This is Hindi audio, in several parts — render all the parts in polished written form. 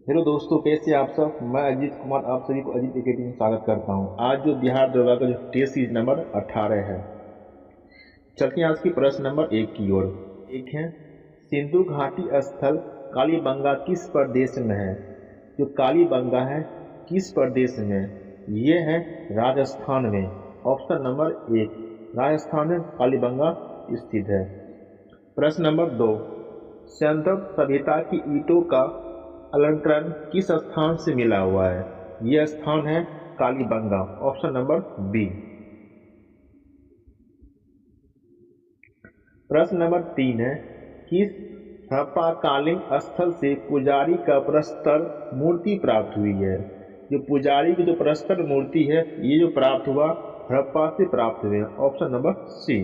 हेलो दोस्तों, कैसे आप सब। मैं अजीत कुमार आप सभी को अजीत एकेडमी में स्वागत करता हूं। आज जो बिहार दरोगा का जो टेस्ट सीरीज नंबर 18 है। चलते हैं आज की प्रश्न नंबर 1 की ओर। एक है, सिंधु घाटी स्थल कालीबंगा किस प्रदेश में है। जो कालीबंगा है किस प्रदेश में, ये है राजस्थान में। ऑप्शन नंबर 1, राजस्थान में कालीबंगा स्थित है। प्रश्न नंबर 2, सिंधु सभ्यता की ईंटों का अलंकरण किस स्थान से मिला हुआ है। यह स्थान है कालीबंगा। Option number B. प्रश्न नंबर 3 है, किस हड़प्पाकालीन स्थल से पुजारी का प्रस्तर मूर्ति प्राप्त हुई है। जो पुजारी की जो प्रस्तर मूर्ति है, ये जो प्राप्त हुआ हड़प्पा से प्राप्त हुए। Option number C.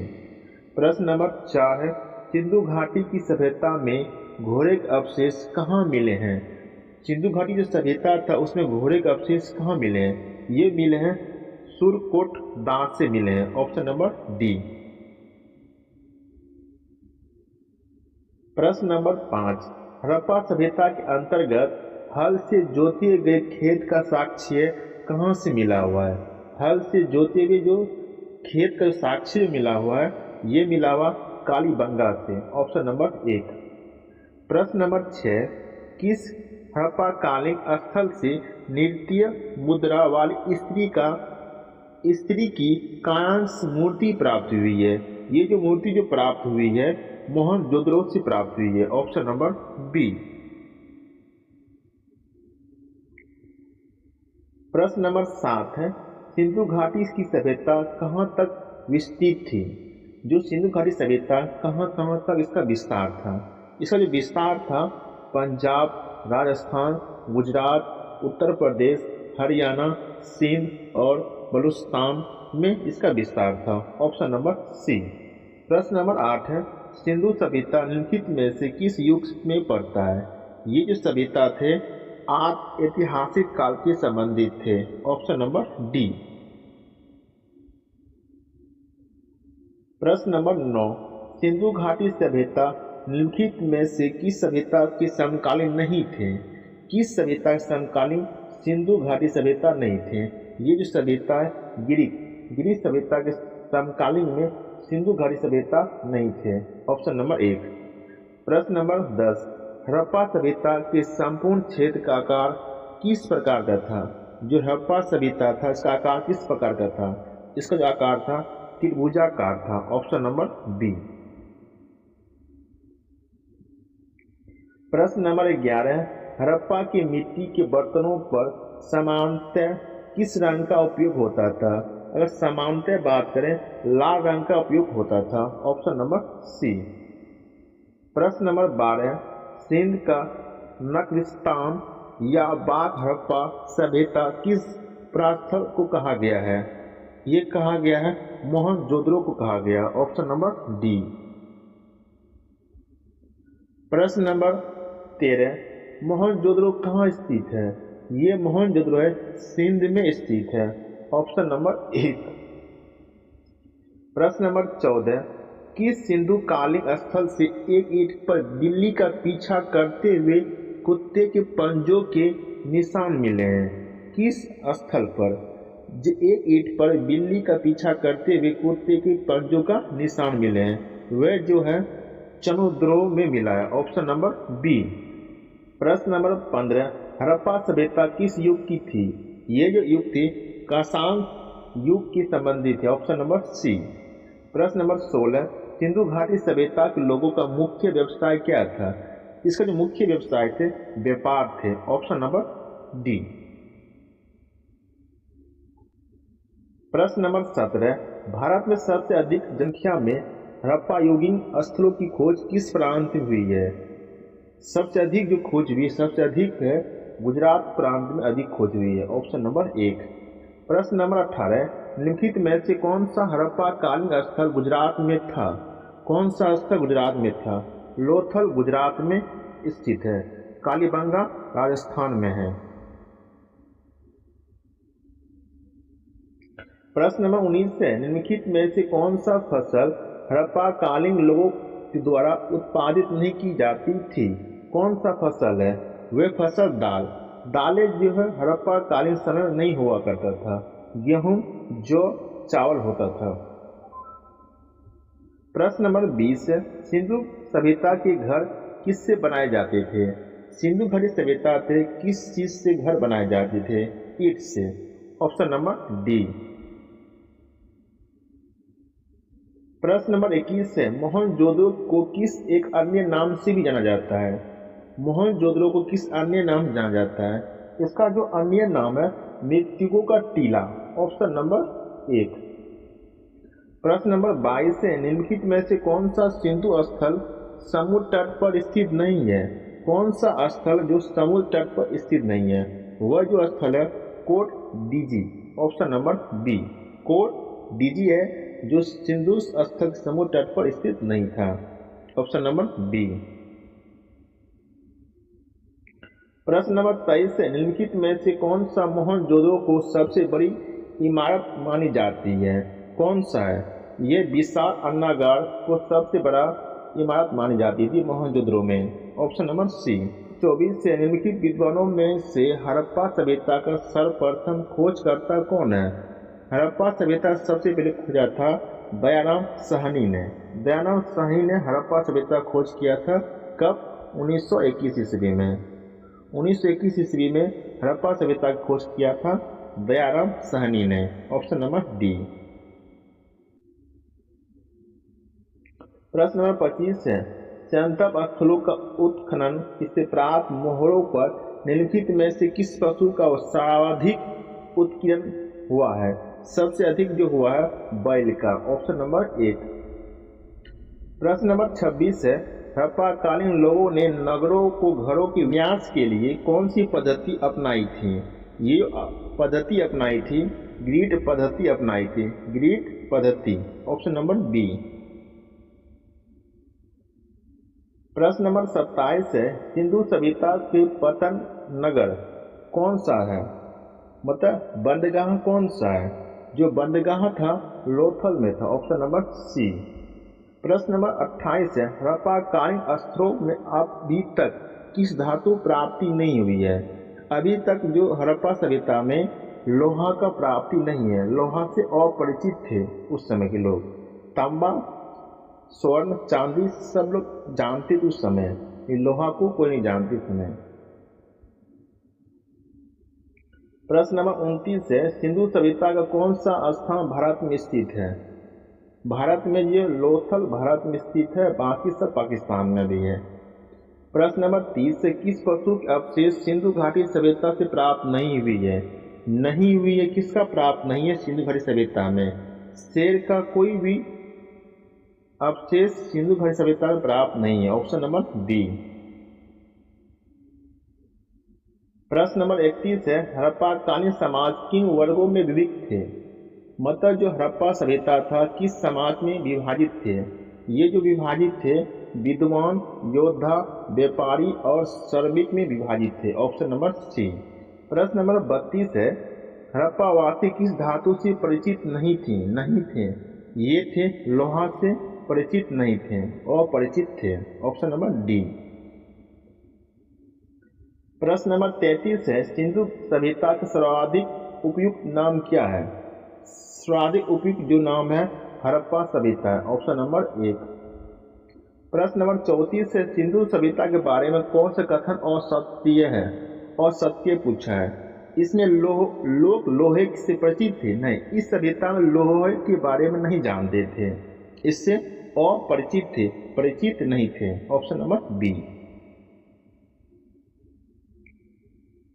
प्रश्न नंबर 4 है, सिंधु घाटी की सभ्यता में घोड़े के अवशेष कहाँ मिले हैं। सिंधु घाटी जो सभ्यता था उसमें घोड़े के अवशेष कहाँ मिले हैं। ये मिले हैं सुरकोट दांत से मिले हैं। Option number D. प्रश्न नंबर 5, हड़प्पा सभ्यता के अंतर्गत हल से जोते गए खेत का साक्ष्य कहाँ से मिला हुआ है। हल से जोते गए जो खेत का साक्ष्य मिला हुआ है, ये मिला हुआ कालीबंगा से। Option number 1। प्रश्न नंबर 6, किस हड़प्पाकालीन स्थल से नृत्य मुद्रा वाली स्त्री की कांस्य मूर्ति प्राप्त हुई है। ये जो मूर्ति जो प्राप्त हुई है मोहनजोदड़ो से प्राप्त हुई है। Option number B. प्रश्न नंबर 7 है, सिंधु घाटी की सभ्यता कहाँ तक विस्तृत थी। जो सिंधु घाटी सभ्यता कहाँ कहाँ तक इसका विस्तार था। इसका जो विस्तार था पंजाब, राजस्थान, गुजरात, उत्तर प्रदेश, हरियाणा, सिंध और बलूचिस्तान में इसका विस्तार था। Option number C. प्रश्न नंबर 8 है, सिंधु सभ्यता निम्नलिखित में से किस युग में पड़ता है। ये जो सभ्यता थे आद ऐतिहासिक काल के संबंधित थे। Option number D. प्रश्न नंबर 9, सिंधु घाटी सभ्यता निम्नलिखित में से किस सभ्यता के समकालीन नहीं थे। किस सभ्यता के समकालीन सिंधु घाटी सभ्यता नहीं थे। ये जो सभ्यता है गिरिक सभ्यता के समकालीन में सिंधु घाटी सभ्यता नहीं थे। Option number 1। प्रश्न नंबर 10, हड़प्पा सभ्यता के संपूर्ण क्षेत्र का आकार किस प्रकार का था। जो हड़प्पा सभ्यता था इसका आकार किस प्रकार का था। इसका जो आकार था त्रिभुजाकार था। Option number B. प्रश्न नंबर 11, हड़प्पा की मिट्टी के बर्तनों पर सामान्यतः किस रंग का उपयोग होता था। अगर सामान्यतः बात करें लाल रंग का उपयोग होता था। Option number C. प्रश्न नंबर 12, सिंध का नक्रिस्तान या बाघ हड़प्पा सभ्यता किस प्रास्थल को कहा गया है। ये कहा गया है मोहनजोदड़ो को कहा गया। Option number D. प्रश्न नंबर 13, मोहनजोदड़ो कहाँ स्थित है। ये मोहनजोदड़ो है सिंध में स्थित है। Option number 1। प्रश्न नंबर 14, किस सिंधु कालीन स्थल से एक ईंट पर बिल्ली का पीछा करते हुए कुत्ते के पंजों के निशान मिले हैं। किस स्थल पर एक ईंट पर बिल्ली का पीछा करते हुए कुत्ते के पंजों का निशान मिले हैं, वह जो है चनोद्रो में मिला है। Option number B. प्रश्न नंबर 15, हड़प्पा सभ्यता किस युग की थी। ये जो युग थी कांस्य युग के संबंधित है। Option number C. प्रश्न नंबर 16, सिंधु घाटी सभ्यता के लोगों का मुख्य व्यवसाय क्या था। इसका जो मुख्य व्यवसाय थे व्यापार थे। Option number D. प्रश्न नंबर 17, भारत में सबसे अधिक संख्या में हड़प्पा युगीन स्थलों की खोज किस प्रांत में हुई है। सबसे अधिक जो खोज हुई सबसे अधिक है गुजरात प्रांत में अधिक खोज हुई है। Option number 1। प्रश्न नंबर 18, निम्नलिखित में से कौन सा हड़प्पा कालीन स्थल गुजरात में था। कौन सा स्थल गुजरात में था। लोथल गुजरात में स्थित है, कालीबंगा राजस्थान में है। प्रश्न नंबर 19 है, निम्नलिखित में से कौन सा फसल हड़प्पा कालीन लोगों के द्वारा उत्पादित नहीं की जाती थी। कौन सा फसल है। वे फसल दालें जो है हड़प्पा कालीन समय में नहीं हुआ करता था। गेहूं, जौ, चावल होता था। प्रश्न नंबर 20 है, सिंधु सभ्यता के घर किससे बनाए जाते थे? सिंधु घड़ी सभ्यता थे किस चीज से घर बनाए जाते थे? ईंट से। Option number D. प्रश्न नंबर 21 है, मोहनजोदड़ो को किस एक अन्य नाम से भी जाना जाता है? मोहनजोदड़ो को किस अन्य नाम से जाना जाता है? इसका जो अन्य नाम है मृतकों का टीला। Option number 1। प्रश्न नंबर 22 है, निम्नलिखित में से कौन सा सिंधु स्थल समुद्र तट पर स्थित नहीं है? कौन सा स्थल जो समुद्र तट पर स्थित नहीं है? वह जो स्थल है Kot Diji. Option number B. Kot Diji है जो सिंधु स्थल समुद्र तट पर स्थित नहीं था। Option number B. प्रश्न नंबर 23 है, निम्नलिखित में से कौन सा मोहनजोदड़ो को सबसे बड़ी इमारत मानी जाती है? कौन सा है? ये विशाल अन्नागार को सबसे बड़ा इमारत मानी जाती थी मोहनजोदड़ो में। ऑप्शन नंबर सी। 24 से, निम्नलिखित विद्वानों में से हड़प्पा सभ्यता का सर्वप्रथम खोजकर्ता कौन है? हड़प्पा सभ्यता सबसे पहले खोजा था दयाराम साहनी ने। दयाराम साहनी ने हड़प्पा सभ्यता खोज किया था। कब? 1921 ईस्वी में। 1921 ईस्वी में हड़प्पा सभ्यता की खोज किया था दयाराम साहनी ने। Option number D. प्रश्न नंबर 25 है, संतप स्थलों का उत्खनन इससे प्राप्त मोहरों पर निम्नलिखित में से किस पशु का सर्वाधिक उत्कीर्णन हुआ है? सबसे अधिक जो हुआ है बैल का। Option number 1। प्रश्न नंबर 26 है, हड़प्पा कालीन लोगों ने नगरों को घरों के विन्यास के लिए कौन सी पद्धति अपनाई थी? ये पद्धति अपनाई थी ग्रिड पद्धति अपनाई थी। ग्रिड पद्धति। Option number B. प्रश्न नंबर 27 है, सिंधु सभ्यता के पतन नगर कौन सा है? मतलब बंदरगाह कौन सा है? जो बंदरगाह था लोथल में था। Option number C. प्रश्न नंबर 28 है, हड़प्पा कालीन स्थलों में अभी तक किस धातु प्राप्ति नहीं हुई है? अभी तक जो हड़प्पा सभ्यता में लोहा का प्राप्ति नहीं है। लोहा से अपरिचित थे उस समय के लोग। तांबा, स्वर्ण, चांदी सब लोग जानते थे उस समय। लोहा को कोई नहीं जानते समय। प्रश्न नंबर 29 है, सिंधु सभ्यता का कौन सा स्थान भारत में स्थित है? भारत में ये लोथल भारत में स्थित है, बाकी सब पाकिस्तान में भी है। प्रश्न नंबर 30 है, किस पशु के अवशेष सिंधु घाटी सभ्यता से प्राप्त नहीं हुई है? नहीं हुई है किसका प्राप्त नहीं है सिंधु घाटी सभ्यता में? शेर का कोई भी अवशेष सिंधु घाटी सभ्यता में प्राप्त नहीं है। Option number D. प्रश्न नंबर 31 है, हड़प्पा कालीन समाज किन वर्गों में विभक्त थे? मतलब जो हड़प्पा सभ्यता था किस समाज में विभाजित थे? ये जो विभाजित थे विद्वान, योद्धा, व्यापारी और श्रमिक में विभाजित थे। Option number C. प्रश्न नंबर 32 है, हड़प्पावासी किस धातु से परिचित नहीं थे? ये थे लोहा से परिचित नहीं थे, अपरिचित थे। Option number D. प्रश्न नंबर 33 है, सिंधु सभ्यता का सर्वाधिक उपयुक्त नाम क्या है? सर्वाधिक उपयुक्त जो नाम है हड़प्पा सभ्यता है। Option number 1। प्रश्न नंबर 34 है, सिंधु सभ्यता के बारे में कौन सा कथन असत्य है? असत्य पूछा है। इसमें लोग लोहे से परिचित थे? नहीं, इस सभ्यता में लोहे के बारे में नहीं जानते थे, इससे अपरिचित थे, परिचित नहीं थे। Option number B.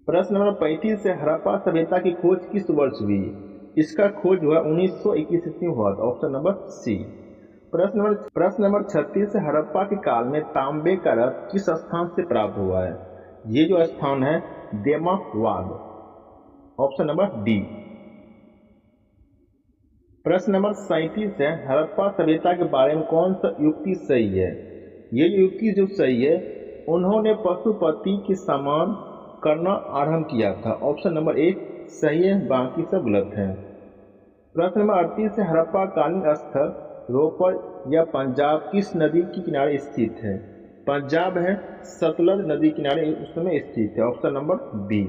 प्रश्न नंबर 35 से, हड़प्पा सभ्यता की खोज किस वर्ष हुई? इसका खोज हुआ 1921 में हुआ था। Option number C. प्रश्न नंबर 36 से, हड़प्पा के काल में तांबे का रथ किस स्थान से प्राप्त हुआ है? ये जो स्थान है देमावाद। Option number D. प्रश्न नंबर 37 है, हड़प्पा सभ्यता के बारे में कौन सा युक्ति सही है? ये युक्ति जो सही है, उन्होंने पशुपति के समान करना आरंभ किया था। ऑप्शन नंबर 1 सही है, बाकी सब गलत है। प्रश्न नंबर 38 है, हड़प्पा कालीन स्थल रोपड़ या पंजाब किस नदी के किनारे स्थित है? पंजाब है, सतलज नदी किनारे उस समय स्थित है। Option number B.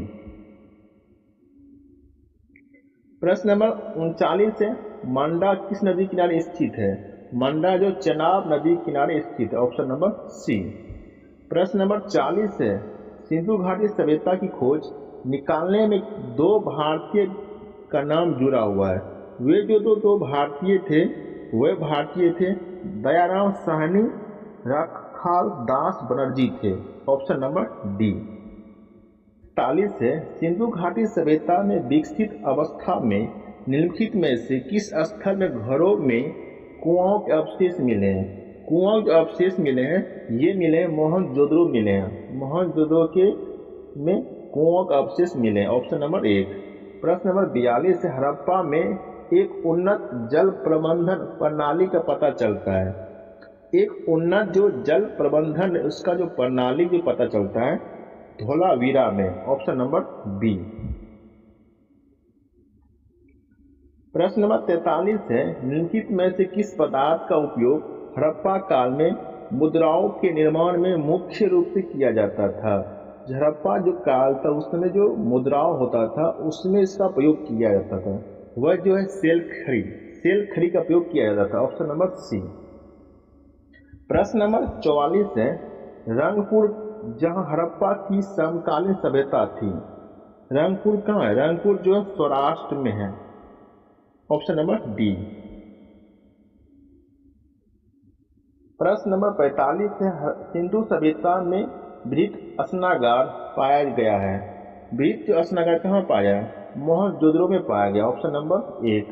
प्रश्न नंबर 39 है, मंडा किस नदी किनारे स्थित है? मंडा जो चेनाब नदी किनारे स्थित है। Option number C. प्रश्न नंबर 40 है, सिंधु घाटी सभ्यता की खोज निकालने में दो भारतीय का नाम जुड़ा हुआ है। वे जो दो भारतीय थे वे भारतीय थे दयाराम साहनी, राखाल दास बनर्जी थे। Option number D. 41 है, सिंधु घाटी सभ्यता में विकसित अवस्था में निम्नलिखित में से किस स्थल में घरों में कुआओं के अवशेष मिले हैं? कुआओं के अवशेष मिले हैं, ये मिले हैं मोहनजोदड़ो मिले हैं। मोहनजोदड़ो के में कुआओं का अवशेष मिले हैं। Option number 1। प्रश्न नंबर 42 है, हड़प्पा में एक उन्नत जल प्रबंधन प्रणाली का पता चलता है। एक उन्नत जो जल प्रबंधन उसका जो प्रणाली जो पता चलता है धोलावीरा में। Option number B. प्रश्न नंबर 43 है, निम्नलिखित में से किस पदार्थ का उपयोग हड़प्पा काल में मुद्राओं के निर्माण में मुख्य रूप से किया जाता था? हड़प्पा जो काल था उस समय जो मुद्राओं होता था उसमें इसका प्रयोग किया जाता था, वह जो है सेल खड़ी का प्रयोग किया जाता था। Option number C. प्रश्न नंबर 44 है, रंगपुर जहां हड़प्पा की समकालीन सभ्यता थी, रंगपुर कहाँ है? रंगपुर जो है सौराष्ट्र में है। Option number D. प्रश्न नंबर 45 है, सिंधु सभ्यता में वृत्त स्नागार पाया गया है। वृत्त स्नागार कहाँ पाया? मोहनजोदड़ो में पाया गया। Option number 1।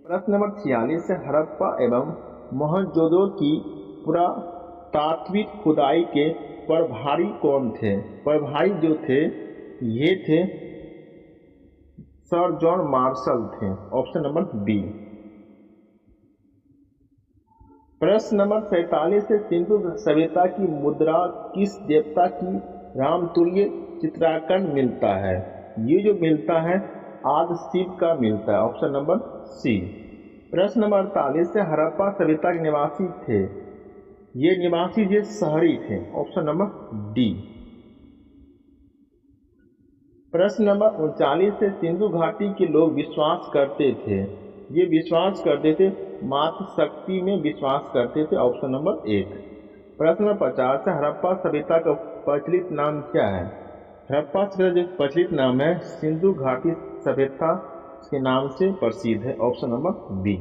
प्रश्न नंबर 46 है, हड़प्पा एवं मोहनजोदड़ो की पुरातात्विक खुदाई के प्रभारी कौन थे? प्रभारी जो थे ये थे सर जॉन मार्शल थे। Option number B. प्रश्न नंबर 47 से सिंधु सभ्यता की मुद्रा किस देवता की रामतुल्य चित्रांकन मिलता है? ये जो मिलता है आदि शिव का मिलता है। Option number C. प्रश्न नंबर 48 से हड़प्पा सभ्यता के निवासी थे, ये निवासी जो शहरी थे। Option number D. प्रश्न नंबर 39 से सिंधु घाटी के लोग विश्वास करते थे, ये विश्वास करते थे मातृ शक्ति में विश्वास करते थे। Option number 1। प्रश्न नंबर 50 है, हड़प्पा सभ्यता का प्रचलित नाम क्या है? हड़प्पा सभ्यता जो प्रचलित नाम है सिंधु घाटी सभ्यता के नाम से प्रसिद्ध है। Option number B.